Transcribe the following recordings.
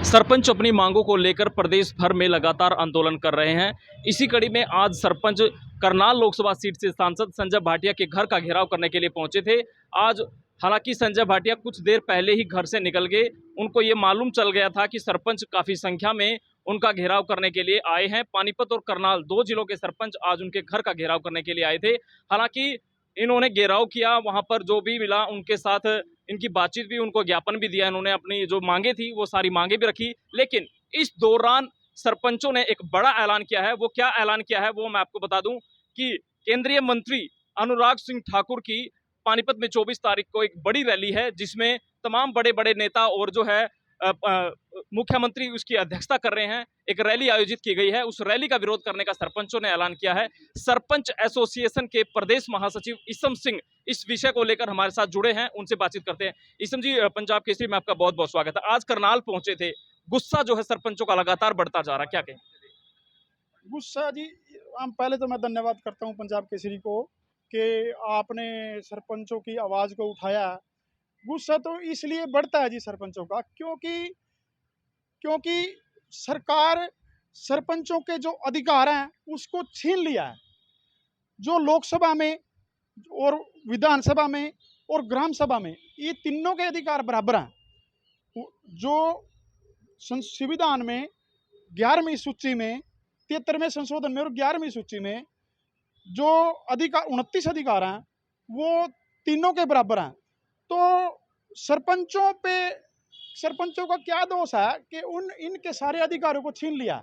सरपंच अपनी मांगों को लेकर प्रदेश भर में लगातार आंदोलन कर रहे हैं। इसी कड़ी में आज सरपंच करनाल लोकसभा सीट से सांसद संजय भाटिया के घर का घेराव करने के लिए पहुंचे थे। आज हालांकि संजय भाटिया कुछ देर पहले ही घर से निकल गए। उनको ये मालूम चल गया था कि सरपंच काफी संख्या में उनका घेराव करने के लिए आए हैं। पानीपत और करनाल दो जिलों के सरपंच आज उनके घर का घेराव करने के लिए आए थे। हालांकि इन्होंने घेराव किया, वहां पर जो भी मिला उनके साथ इनकी बातचीत भी, उनको ज्ञापन भी दिया। इन्होंने अपनी जो मांगे थी वो सारी मांगे भी रखी। लेकिन इस दौरान सरपंचों ने एक बड़ा ऐलान किया है। वो क्या ऐलान किया है वो मैं आपको बता दूं कि केंद्रीय मंत्री अनुराग सिंह ठाकुर की पानीपत में 24 तारीख को एक बड़ी रैली है, जिसमें तमाम बड़े बड़े नेता और जो है मुख्यमंत्री उसकी अध्यक्षता कर रहे हैं। एक रैली आयोजित की गई है, उस रैली का विरोध करने का सरपंचों ने ऐलान किया है। सरपंच एसोसिएशन के प्रदेश महासचिव इसम सिंह इस विषय को लेकर हमारे साथ जुड़े हैं, उनसे बातचीत करते हैं। इसम जी, पंजाब केसरी में आपका बहुत बहुत स्वागत है। आज करनाल पहुंचे थे, गुस्सा जो है सरपंचों का लगातार बढ़ता जा रहा है, क्या कहें? गुस्सा जी, हम पहले तो मैं धन्यवाद करता हूं पंजाब केसरी को कि आपने सरपंचों की आवाज़ को उठाया। गुस्सा तो इसलिए बढ़ता है जी सरपंचों का, क्योंकि क्योंकि सरकार सरपंचों के जो अधिकार हैं उसको छीन लिया है। जो लोकसभा में और विधानसभा में और ग्राम सभा में ये तीनों के अधिकार बराबर हैं। जो संविधान में 11वीं सूची में 73वें संशोधन में और 11वीं सूची में जो अधिकार 29 अधिकार हैं वो तीनों के बराबर हैं। तो सरपंचों का क्या दोष है कि इनके सारे अधिकारों को छीन लिया।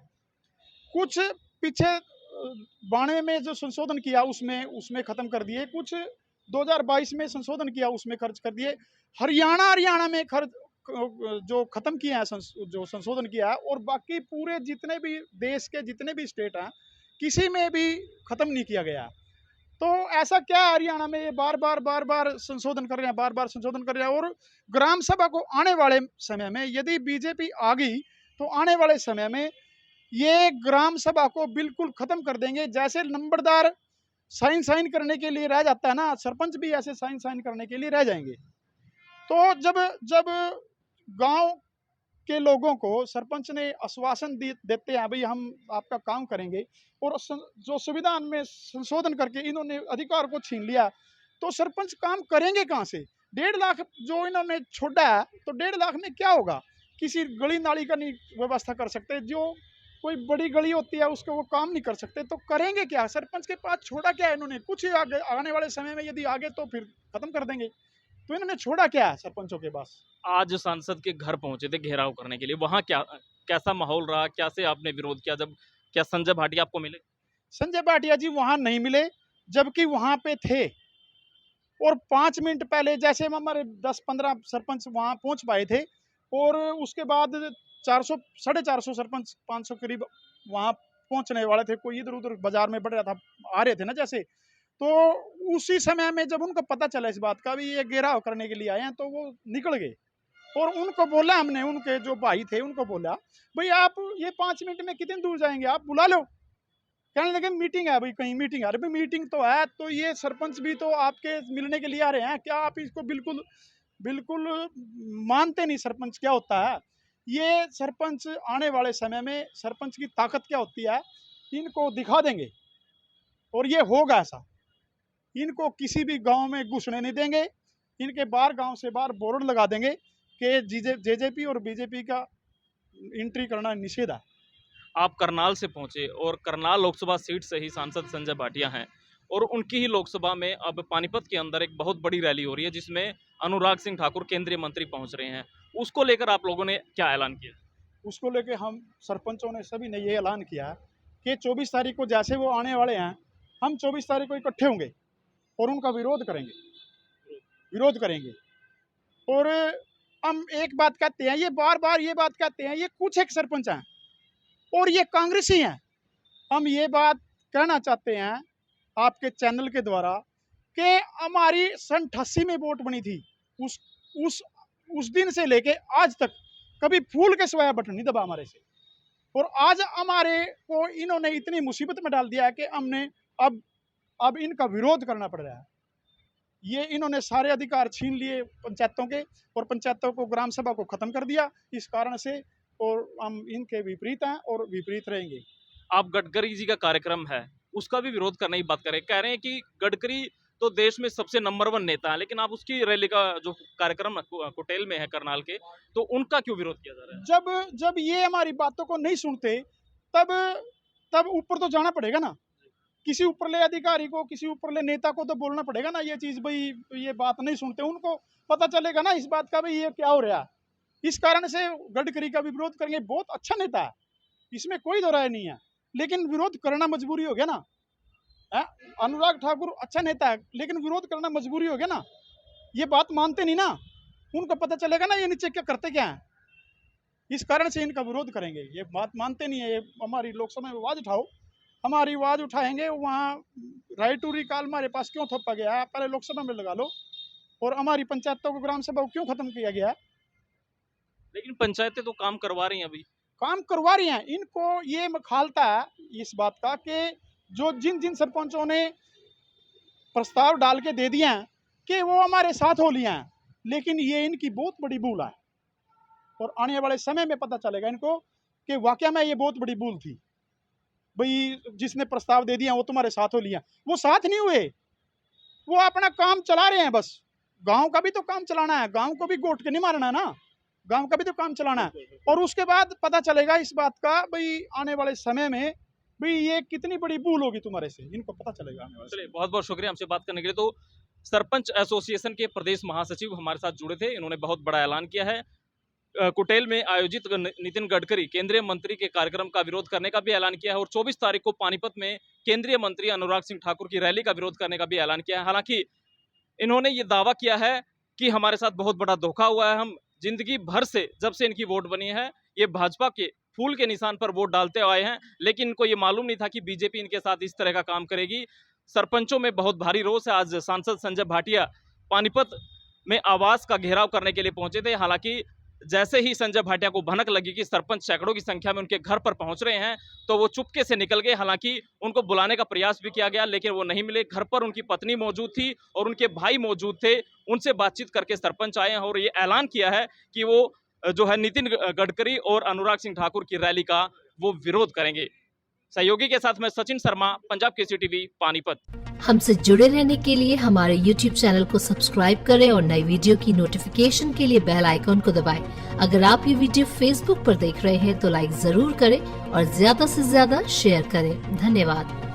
कुछ पीछे 92 में जो संशोधन किया उसमें खत्म कर दिए, कुछ 2022 में संशोधन किया उसमें खर्च कर दिए। हरियाणा में खर्च जो खत्म किया है, जो संशोधन किया है, और बाकी पूरे जितने भी देश के जितने भी स्टेट हैं किसी में भी खत्म नहीं किया गया। तो ऐसा क्या है हरियाणा में ये बार बार संशोधन कर रहे हैं, बार बार संशोधन कर रहे हैं। और ग्राम सभा को आने वाले समय में यदि बीजेपी आ गई तो आने वाले समय में ये ग्राम सभा को बिल्कुल खत्म कर देंगे। जैसे नंबरदार साइन करने के लिए रह जाता है ना, सरपंच भी ऐसे साइन करने के लिए रह जाएंगे। तो जब गांव के लोगों को सरपंच ने आश्वासन देते हैं भाई हम आपका काम करेंगे, और जो संविधान में संशोधन करके इन्होंने अधिकार को छीन लिया, तो सरपंच काम करेंगे कहाँ से? 1.5 लाख जो इन्होंने छोड़ा है, तो 1.5 लाख में क्या होगा? किसी गली नाली का नहीं व्यवस्था कर सकते। जो कोई बड़ी गली होती है उसको वो काम नहीं कर सकते, तो करेंगे क्या? सरपंच के पास छोड़ा क्या है इन्होंने? कुछ ही आने वाले समय में यदि आगे तो फिर खत्म कर देंगे। तो इन्होंने छोड़ा क्या है सरपंचों के पास? आज सांसद के घर पहुंचे थे घेराव करने के लिए, वहां कैसा माहौल रहा? कैसे आपने विरोध किया? जब क्या संजय भाटिया आपको मिले? संजय भाटिया जी वहां नहीं मिले, जबकि वहां पे थे। और 5 मिनट पहले जैसे हमारे 10-15 सरपंच वहां पहुंच पाए थे, और उसके बाद 400 450 सरपंच 500 करीब वहां पहुंचने वाले थे। कोई इधर उधर बाजार में बढ़ रहा था, आ रहे थे ना जैसे। तो उसी समय में जब उनको पता चला इस बात का भी ये घेराव करने के लिए आए हैं, तो वो निकल गए। और उनको बोला, हमने उनके जो भाई थे उनको बोला, भाई आप ये 5 मिनट में कितनी दूर जाएंगे, आप बुला लो। कहने लगे मीटिंग है भाई, कहीं मीटिंग है। अरे भाई मीटिंग तो है, तो ये सरपंच भी तो आपके मिलने के लिए आ रहे हैं, क्या आप इसको बिल्कुल बिल्कुल मानते नहीं सरपंच क्या होता है? ये सरपंच आने वाले समय में सरपंच की ताकत क्या होती है इनको दिखा देंगे, और ये होगा ऐसा। इनको किसी भी गांव में घुसने नहीं देंगे। इनके बाहर, गांव से बाहर बोर्ड लगा देंगे कि जेजेपी और बीजेपी का एंट्री करना निषेध है। आप करनाल से पहुंचे और करनाल लोकसभा सीट से ही सांसद संजय भाटिया हैं, और उनकी ही लोकसभा में अब पानीपत के अंदर एक बहुत बड़ी रैली हो रही है, जिसमें अनुराग सिंह ठाकुर केंद्रीय मंत्री पहुंच रहे हैं। उसको लेकर आप लोगों ने क्या ऐलान किया? उसको लेके हम सरपंचों ने सभी ने ये ऐलान किया कि 24 तारीख को जैसे वो आने वाले हैं, हम 24 तारीख को इकट्ठे होंगे और उनका विरोध करेंगे। और हम एक बात कहते हैं, ये बार बार ये बात कहते हैं, ये कुछ एक सरपंच हैं और ये कांग्रेसी हैं। हम ये बात कहना चाहते हैं आपके चैनल के द्वारा कि हमारी सन 88 में वोट बनी थी, उस दिन से लेके आज तक कभी फूल के सिवाय बटन नहीं दबा हमारे से। और आज हमारे को इन्होंने इतनी मुसीबत में डाल दिया है कि हमने अब इनका विरोध करना पड़ रहा है। ये इन्होंने सारे अधिकार छीन लिए पंचायतों के, और पंचायतों को, ग्राम सभा को खत्म कर दिया। इस कारण से और हम इनके विपरीत हैं और विपरीत रहेंगे। आप गडकरी जी का कार्यक्रम है उसका भी विरोध करने की बात करें, कह रहे हैं कि गडकरी तो देश में सबसे नंबर 1 नेता है, लेकिन आप उसकी रैली का जो कार्यक्रम है कुटेल में है करनाल के, तो उनका क्यों विरोध किया जा रहा है? जब ये हमारी बातों को नहीं सुनते तब ऊपर तो जाना पड़ेगा ना, किसी ऊपरले अधिकारी को, किसी ऊपरले नेता को तो बोलना पड़ेगा ना ये चीज़, भाई ये बात नहीं सुनते, उनको पता चलेगा ना इस बात का भाई ये क्या हो रहा है। इस कारण से गडकरी का भी विरोध करेंगे। बहुत अच्छा नेता है, इसमें कोई दो राय नहीं है, लेकिन विरोध करना मजबूरी हो गया ना। अनुराग ठाकुर अच्छा नेता है, लेकिन विरोध करना मजबूरी हो गया ना। ये बात मानते नहीं ना, उनको पता चलेगा ना ये नीचे क्या करते क्या है। इस कारण से इनका विरोध करेंगे। ये बात मानते नहीं है। ये हमारी लोकसभा में आवाज़ उठाओ, हमारी आवाज़ उठाएंगे। वहाँ राइट टू रिकॉल हमारे पास क्यों थोपा गया है, पहले लोकसभा में लगा लो। और हमारी पंचायतों को, ग्राम सभा को क्यों खत्म किया गया है? लेकिन पंचायतें तो काम करवा रही हैं, अभी काम करवा रही हैं। इनको ये मखालता है इस बात का कि जो जिन सरपंचों ने प्रस्ताव डाल के दे दिए हैं कि वो हमारे साथ हो लिया हैं, लेकिन ये इनकी बहुत बड़ी भूल है। और आने वाले समय में पता चलेगा इनको कि वाकई में ये बहुत बड़ी भूल थी। भाई जिसने प्रस्ताव दे दिया वो तुम्हारे साथ हो लिया, वो साथ नहीं हुए, वो अपना काम चला रहे हैं बस। गांव का भी तो काम चलाना है, गांव को भी गोट के नहीं मारना है ना, गांव का भी तो काम चलाना है। और उसके बाद पता चलेगा इस बात का, भाई आने वाले समय में भाई ये कितनी बड़ी भूल होगी तुम्हारे से, इनको पता चलेगा आने वाले। चलिए, बहुत बहुत शुक्रिया हमसे बात करने के लिए। तो सरपंच एसोसिएशन के प्रदेश महासचिव हमारे साथ जुड़े थे, इन्होंने बहुत बड़ा ऐलान किया है। कुटेल में आयोजित नितिन गडकरी केंद्रीय मंत्री के कार्यक्रम का विरोध करने का भी ऐलान किया है, और 24 तारीख को पानीपत में केंद्रीय मंत्री अनुराग सिंह ठाकुर की रैली का विरोध करने का भी ऐलान किया है। हालांकि इन्होंने ये दावा किया है कि हमारे साथ बहुत बड़ा धोखा हुआ है, हम जिंदगी भर से, जब से इनकी वोट बनी है, ये भाजपा के फूल के निशान पर वोट डालते आए हैं, लेकिन इनको ये मालूम नहीं था कि बीजेपी इनके साथ इस तरह का काम करेगी। सरपंचों में बहुत भारी रोष है। आज सांसद संजय भाटिया पानीपत में आवास का घेराव करने के लिए पहुंचे थे। हालांकि जैसे ही संजय भाटिया को भनक लगी कि सरपंच सैकड़ों की संख्या में उनके घर पर पहुंच रहे हैं, तो वो चुपके से निकल गए। हालांकि उनको बुलाने का प्रयास भी किया गया, लेकिन वो नहीं मिले। घर पर उनकी पत्नी मौजूद थी और उनके भाई मौजूद थे। उनसे बातचीत करके सरपंच आए हैं और ये ऐलान किया है कि वो जो है नितिन गडकरी और अनुराग सिंह ठाकुर की रैली का वो विरोध करेंगे। सहयोगी के साथ मैं सचिन शर्मा, पंजाब केसरी टीवी, पानीपत। हमसे जुड़े रहने के लिए हमारे YouTube चैनल को सब्सक्राइब करें और नई वीडियो की नोटिफिकेशन के लिए बेल आइकॉन को दबाएं। अगर आप ये वीडियो Facebook पर देख रहे हैं तो लाइक जरूर करें और ज्यादा से ज्यादा शेयर करें। धन्यवाद।